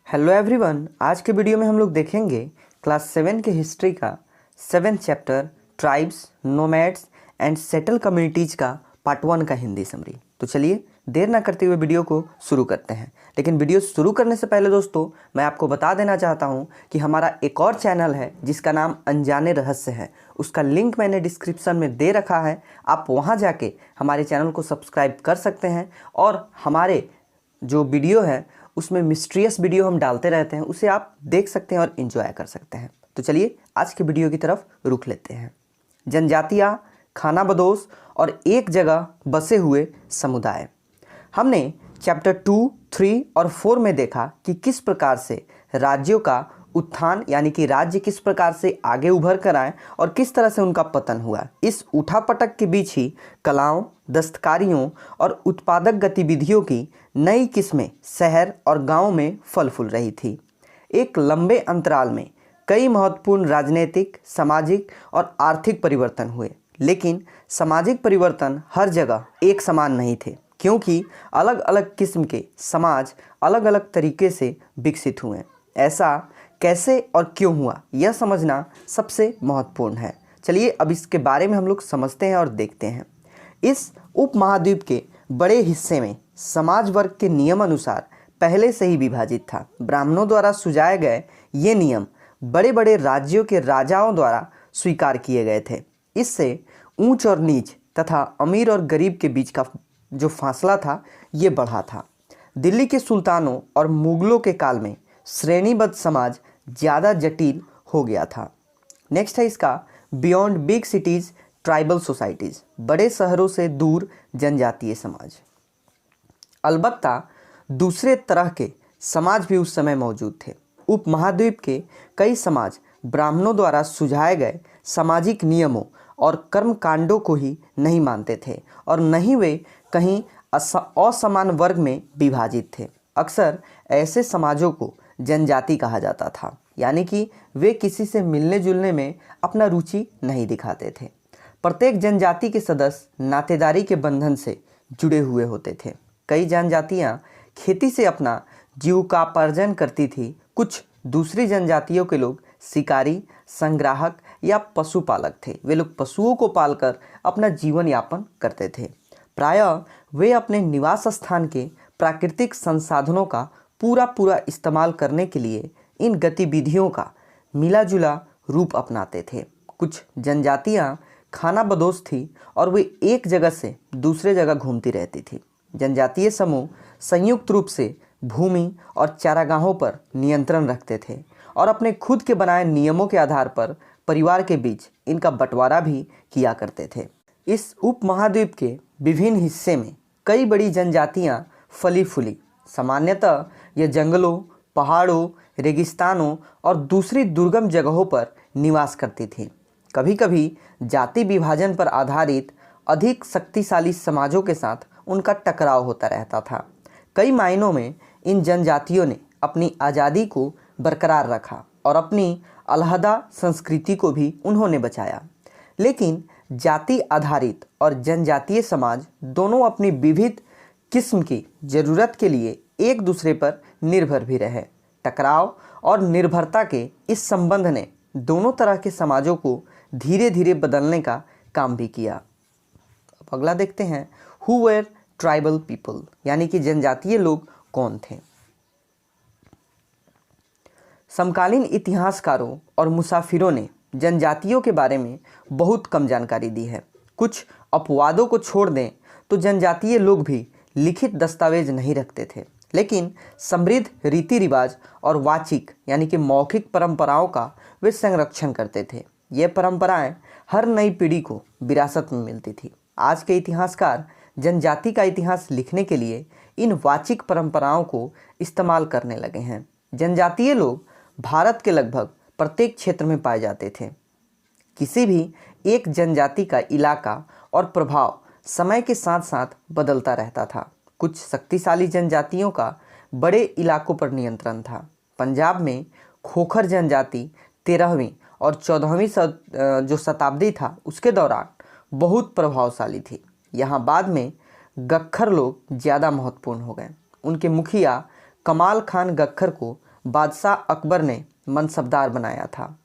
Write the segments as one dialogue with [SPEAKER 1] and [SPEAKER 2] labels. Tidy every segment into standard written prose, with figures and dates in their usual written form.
[SPEAKER 1] Hello everyone, आज के video में हम लोग देखेंगे क्लास 7 के हिस्ट्री का 7th chapter tribes, nomads and settle communities का पार्ट 1 का हिंदी समरी। तो चलिए देर ना करते हुए वीडियो को शुरू करते हैं। लेकिन वीडियो शुरू करने से पहले दोस्तों मैं आपको बता देना चाहता हूं कि हमारा एक और चैनल है जिसका नाम अनजाने रहस्य है। उसका लिंक मैंने डिस्क्रिप्शन में दे रखा है, आप वहां जाके हमारे चैनल को सब्सक्राइब कर सकते हैं और हमारे जो वीडियो है उसमें मिस्ट्रियस वीडियो हम डालते रहते हैं, उसे आप देख सकते हैं और इन्जॉय कर सकते हैं। तो चलिए आज के वीडियो की तरफ रुख लेते हैं। जनजातियाँ, खानाबदोश और एक जगह बसे हुए समुदाय। हमने चैप्टर 2, 3 और 4 में देखा कि किस प्रकार से राज्यों का उत्थान यानी कि राज्य किस प्रकार से आगे उभर कर आए और किस तरह से उनका पतन हुआ। इस उठापटक के बीच ही कलाओं, दस्तकारियों और उत्पादक गतिविधियों की नई किस्में शहर और गांव में फल फूल रही थी। एक लंबे अंतराल में कई महत्वपूर्ण राजनीतिक, सामाजिक और आर्थिक परिवर्तन हुए, लेकिन सामाजिक परिवर्तन हर जगह एक समान नहीं थे, क्योंकि अलग अलग किस्म के समाज अलग अलग तरीके से विकसित हुए। ऐसा कैसे और क्यों हुआ, यह समझना सबसे महत्वपूर्ण है। चलिए अब इसके बारे में हम लोग समझते हैं और देखते हैं। इस उपमहाद्वीप के बड़े हिस्से में समाज वर्ग के नियम अनुसार पहले से ही विभाजित था। ब्राह्मणों द्वारा सुझाए गए ये नियम बड़े बड़े राज्यों के राजाओं द्वारा स्वीकार किए गए थे। इससे ऊंच और नीच तथा अमीर और गरीब के बीच का जो फासला था ये बढ़ा था। दिल्ली के सुल्तानों और मुगलों के काल में श्रेणीबद्ध समाज ज़्यादा जटिल हो गया था। नेक्स्ट है इसका beyond big cities tribal societies, बड़े शहरों से दूर जनजातीय समाज। अलबत्ता दूसरे तरह के समाज भी उस समय मौजूद थे। उपमहाद्वीप के कई समाज ब्राह्मणों द्वारा सुझाए गए सामाजिक नियमों और कर्मकांडों को ही नहीं मानते थे और न ही वे कहीं असमान वर्ग में विभाजित थे। अक्सर ऐसे समाजों को जनजाति कहा जाता था, यानी कि वे किसी से मिलने जुलने में अपना रुचि नहीं दिखाते थे। प्रत्येक जनजाति के सदस्य नातेदारी के बंधन से जुड़े हुए होते थे। कई जनजातियां खेती से अपना जीविकोपार्जन करती थी। कुछ दूसरी जनजातियों के लोग शिकारी, संग्राहक या पशुपालक थे। वे लोग पशुओं को पालकर अपना जीवन यापन करते थे। प्रायः वे अपने निवास स्थान के प्राकृतिक संसाधनों का पूरा इस्तेमाल करने के लिए इन गतिविधियों का मिला-जुला रूप अपनाते थे। कुछ जनजातियां खानाबदोश थी और वे एक जगह से दूसरे जगह घूमती रहती थी। जनजातीय समूह संयुक्त रूप से भूमि और चारागाहों पर नियंत्रण रखते थे और अपने खुद के बनाए नियमों के आधार पर परिवार के बीच इनका बंटवारा भी किया करते थे। इस उपमहाद्वीप के विभिन्न हिस्से में कई बड़ी जनजातियां फली फूली। सामान्यतः यह जंगलों, पहाड़ों, रेगिस्तानों और दूसरी दुर्गम जगहों पर निवास करती थी। कभी कभी जाति विभाजन पर आधारित अधिक शक्तिशाली समाजों के साथ उनका टकराव होता रहता था। कई मायनों में इन जनजातियों ने अपनी आज़ादी को बरकरार रखा और अपनी अलहदा संस्कृति को भी उन्होंने बचाया। लेकिन जाति आधारित और जनजातीय समाज दोनों अपनी विविध किस्म की ज़रूरत के लिए एक दूसरे पर निर्भर भी रहे। टकराव और निर्भरता के इस संबंध ने दोनों तरह के समाजों को धीरे धीरे बदलने का काम भी किया। अब अगला देखते हैं, हु वेर ट्राइबल पीपल, यानी कि जनजातीय लोग कौन थे। समकालीन इतिहासकारों और मुसाफिरों ने जनजातियों के बारे में बहुत कम जानकारी दी है। कुछ अपवादों को छोड़ दें तो जनजातीय लोग भी लिखित दस्तावेज नहीं रखते थे, लेकिन समृद्ध रीति रिवाज और वाचिक यानी कि मौखिक परंपराओं का वे संरक्षण करते थे। ये परंपराएं हर नई पीढ़ी को विरासत में मिलती थी। आज के इतिहासकार जनजाति का इतिहास लिखने के लिए इन वाचिक परंपराओं को इस्तेमाल करने लगे हैं। जनजातीय लोग भारत के लगभग प्रत्येक क्षेत्र में पाए जाते थे। किसी भी एक जनजाति का इलाका और प्रभाव समय के साथ साथ बदलता रहता था। कुछ शक्तिशाली जनजातियों का बड़े इलाकों पर नियंत्रण था। पंजाब में खोखर जनजाति 13वीं और 14वीं जो शताब्दी था उसके दौरान बहुत प्रभावशाली थी। यहाँ बाद में गख्खर लोग ज़्यादा महत्वपूर्ण हो गए। उनके मुखिया कमाल खान गख्खर को बादशाह अकबर ने मनसबदार बनाया था।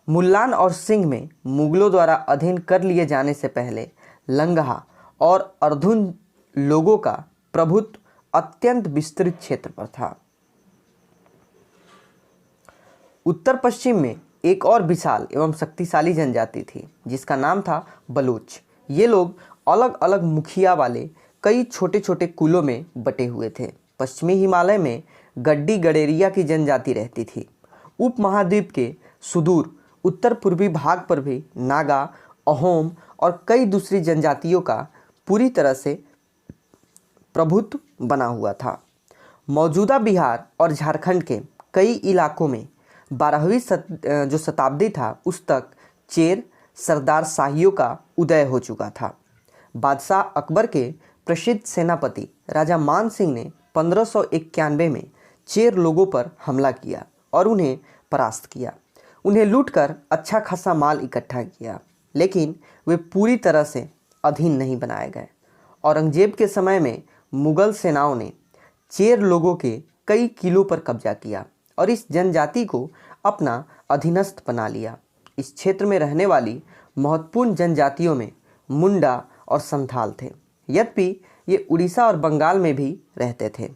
[SPEAKER 1] मुल्लान और सिंह में मुगलों द्वारा अधीन कर लिए जाने से पहले लंगहा और अर्धुन लोगों का प्रभुत्व अत्यंत विस्तृत क्षेत्र पर था। उत्तर पश्चिम में एक और विशाल एवं शक्तिशाली जनजाति थी जिसका नाम था बलूच। ये लोग अलग अलग मुखिया वाले कई छोटे छोटे कुलों में बटे हुए थे। पश्चिमी हिमालय में गड्डी गडेरिया की जनजाति रहती थी। उपमहाद्वीप के सुदूर उत्तर पूर्वी भाग पर भी नागा, अहोम और कई दूसरी जनजातियों का पूरी तरह से प्रभुत्व बना हुआ था। मौजूदा बिहार और झारखंड के कई इलाकों में 12वीं जो शताब्दी था उस तक चेर सरदार शाहियों का उदय हो चुका था। बादशाह अकबर के प्रसिद्ध सेनापति राजा मान सिंह ने 1591 में चेर लोगों पर हमला किया और उन्हें परास्त किया। उन्हें लूटकर अच्छा खासा माल इकट्ठा किया, लेकिन वे पूरी तरह से अधीन नहीं बनाए गए। औरंगजेब के समय में मुगल सेनाओं ने चेर लोगों के कई किलों पर कब्जा किया और इस जनजाति को अपना अधीनस्थ बना लिया। इस क्षेत्र में रहने वाली महत्वपूर्ण जनजातियों में मुंडा और संथाल थे, यद्यपि ये उड़ीसा और बंगाल में भी रहते थे।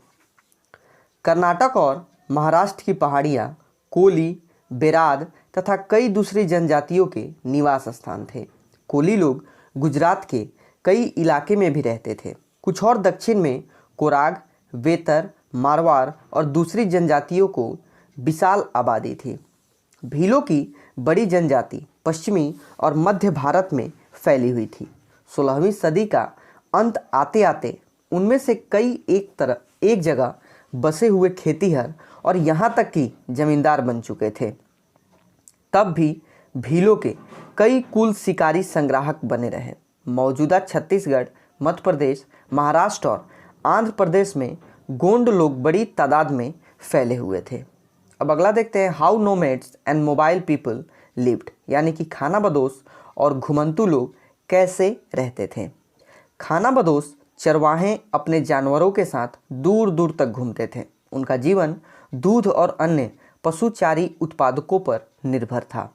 [SPEAKER 1] कर्नाटक और महाराष्ट्र की पहाड़ियाँ कोली, बेराद तथा कई दूसरी जनजातियों के निवास स्थान थे। कोली लोग गुजरात के कई इलाके में भी रहते थे। कुछ और दक्षिण में कोराग, वेतर, मारवाड़ और दूसरी जनजातियों को विशाल आबादी थी। भीलों की बड़ी जनजाति पश्चिमी और मध्य भारत में फैली हुई थी। 16वीं सदी का अंत आते आते उनमें से कई एक जगह बसे हुए खेतीहर और यहाँ तक कि जमींदार बन चुके थे। तब भी भीलों के कई कुल शिकारी संग्राहक बने रहे। मौजूदा छत्तीसगढ़, मध्य प्रदेश, महाराष्ट्र और आंध्र प्रदेश में गोंड लोग बड़ी तादाद में फैले हुए थे। अब अगला देखते हैं, how nomads and mobile people lived, यानी कि खानाबदोश और घुमंतू लोग कैसे रहते थे। खानाबदोश चरवाहे अपने जानवरों के साथ दूर दूर तक घूमते थे। उनका जीवन दूध और अन्य पशुचारी उत्पादकों पर निर्भर था।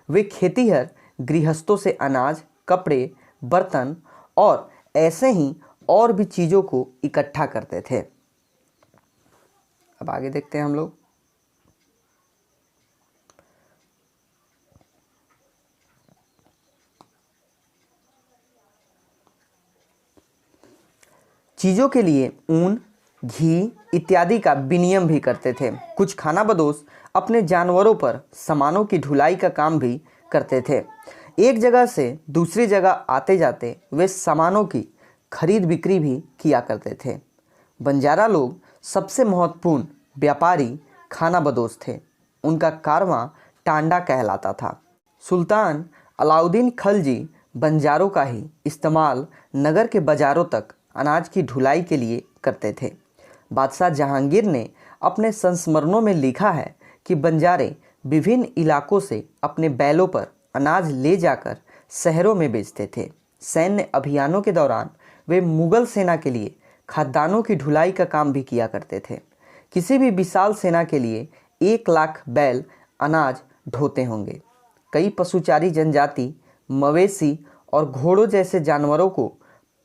[SPEAKER 1] वे खेतीहर गृहस्थों से अनाज, कपड़े, बर्तन और ऐसे ही और भी चीज़ों को इकट्ठा करते थे। अब आगे देखते हैं हम लोग। चीज़ों के लिए ऊन, घी इत्यादि का विनिमय भी करते थे। कुछ खानाबदोश अपने जानवरों पर सामानों की ढुलाई का काम भी करते थे। एक जगह से दूसरी जगह आते जाते वे सामानों की खरीद बिक्री भी किया करते थे। बंजारा लोग सबसे महत्वपूर्ण व्यापारी खानाबदोश थे। उनका कारवां टांडा कहलाता था। सुल्तान अलाउद्दीन खलजी बंजारों का ही इस्तेमाल नगर के बाज़ारों तक अनाज की ढुलाई के लिए करते थे। बादशाह जहांगीर ने अपने संस्मरणों में लिखा है कि बंजारे विभिन्न इलाकों से अपने बैलों पर अनाज ले जाकर शहरों में बेचते थे। सैन्य अभियानों के दौरान वे मुगल सेना के लिए खाद्यान्नों की ढुलाई का काम भी किया करते थे। किसी भी विशाल सेना के लिए 1 लाख बैल अनाज ढोते होंगे। कई पशुचारी जनजाति मवेशी और घोड़ों जैसे जानवरों को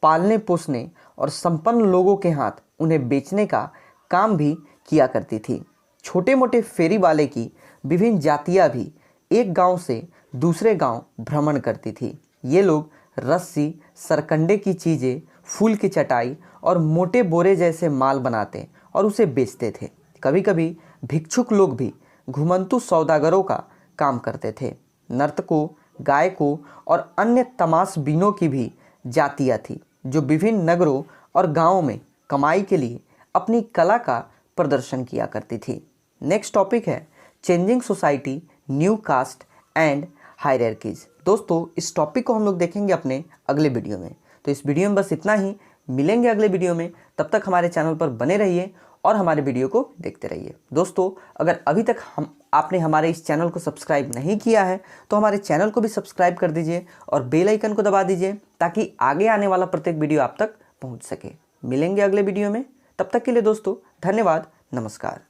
[SPEAKER 1] पालने पोसने और संपन्न लोगों के हाथ उन्हें बेचने का काम भी किया करती थी। छोटे मोटे फेरी वाले की विभिन्न जातियां भी एक गांव से दूसरे गांव भ्रमण करती थी। ये लोग रस्सी, सरकंडे की चीज़ें, फूल की चटाई और मोटे बोरे जैसे माल बनाते और उसे बेचते थे। कभी कभी भिक्षुक लोग भी घुमंतू सौदागरों का काम करते थे। नर्तकों, गायकों और अन्य तमाशबीनों की भी जातियाँ थी जो विभिन्न नगरों और गांवों में कमाई के लिए अपनी कला का प्रदर्शन किया करती थी। नेक्स्ट टॉपिक है changing society, new caste and hierarchies. दोस्तों इस टॉपिक को हम लोग देखेंगे अपने अगले वीडियो में। तो इस वीडियो में बस इतना ही, मिलेंगे अगले वीडियो में। तब तक हमारे चैनल पर बने रहिए और हमारे वीडियो को देखते रहिए। दोस्तों अगर अभी तक आपने हमारे इस चैनल को सब्सक्राइब नहीं किया है तो हमारे चैनल को भी सब्सक्राइब कर दीजिए और बेल आइकन को दबा दीजिए ताकि आगे आने वाला प्रत्येक वीडियो आप तक पहुंच सके। मिलेंगे अगले वीडियो में, तब तक के लिए दोस्तों धन्यवाद, नमस्कार।